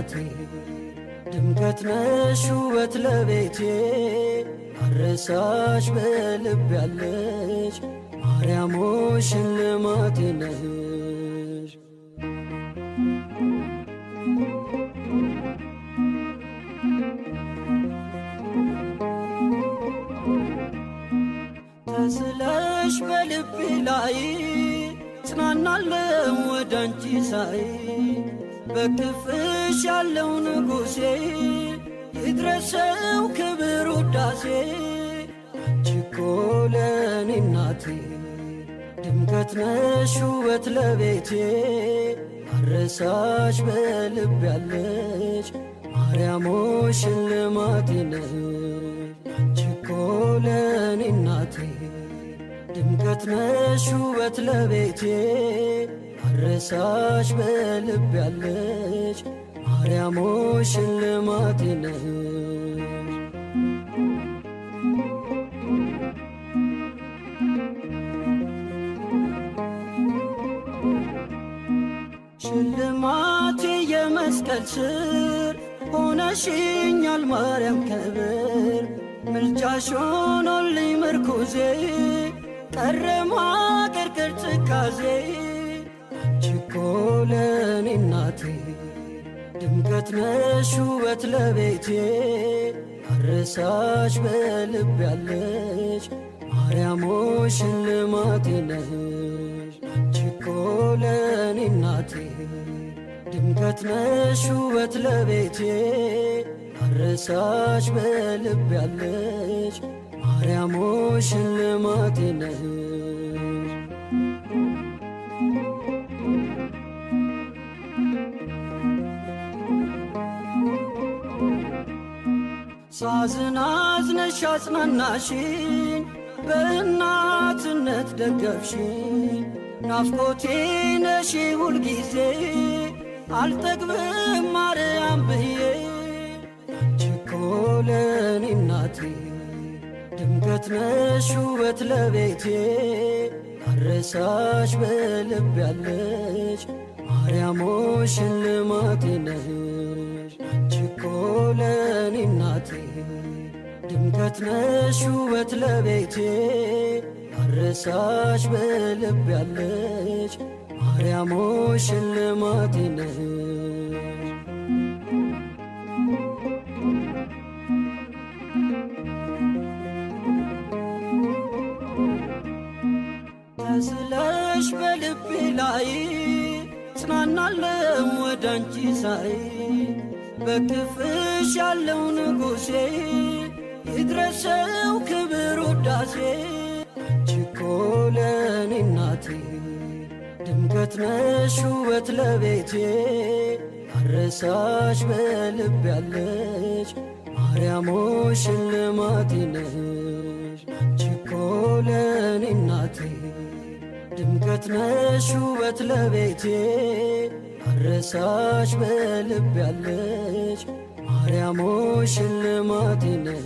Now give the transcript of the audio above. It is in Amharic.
እናቴ ድምቀት ነሽ ውበት ለቤቴ አረሳሽ በልብ ያለሽ ማርያም ሆይ ሽልማቴ ነሽ። ተስለሽ በልቤ ላይ ጽናናለው ወዳንቺ ሳይ በክፍሽ ያለው ንጉሴ ይድረሰው ክብር ውዳሴ። አንቺ እኮ ለኔ እናቴ ድምቀት ነሽ ውበት ለቤቴ አረሳሽ በልብ ያለሽ ማርያም ሆይ ሽልማቴ ነሽ። አንቺ እኮ ለኔ እናቴ ድምቀት ነሽ ውበት ለቤቴ አረሳሽ በልብ ያለሽ ማርያም ሆይ ሽልማቴ ነሽ። ሽልማቴ የመስቀል ስር ሆነሽኛል ማርያም ክብር ምልጃሽ ሆኖልኝ ምርኩዜ ቀረ ማቀርቀር ትካዜ። አንቺ እኮ ለኔ እናቴ ድምቀት ነሽ ውበት ለቤቴ አረሳሽ በልብ ያለሽ ማርያም ሆይ ሽልማቴ ነሽ። አንቺ እኮ ለኔ እናቴ ድምቀት ነሽ ውበት ለቤቴ አረሳሽ በልብ ያለሽ ማርያም ሆይ ሽልማቴ ነሽ። ሳዝን አዝነሽ አጽናናሽኝ በእናትነት ደገፍሽኝ ናፍቆቴ ነሽ ሁልጊዜ አልጠግብም ማርያም ብዬ። አንቺ እኮ ለኔ እናቴ ድምቀት ነሽ ውበት ለቤቴ አረሳሽ በልብ ያለሽ ማርያም ሆይ ሽልማቴ ነሽ። አንቺ እኮ ለኔ እናቴ ድምቀት ነሽ ውበት ለቤቴ አረሳሽ በልብ ያለሽ ማርያም ሆይ ሽልማቴ ነሽ። ተስለሽ በልቤ ላይ ጽናናለው ወዳንቺ ሳይ በክፍሽ ያለው ንጉሴ ይድረሰው ክብር ውዳሴ። አንቺ እኮ ለኔ እናቴ ድምቀት ነሽ ውበት ለቤቴ አረሳሽ በልብ ያለሽ ማርያም ሆይ ሽልማቴ ነሽ። አንቺ እኮ ለኔ እናቴ ድምቀት ነሽ ውበት ለቤቴ አረሳሽ በልብ ያለሽ ማርያም ሆይ ሽልማቴ ነሽ።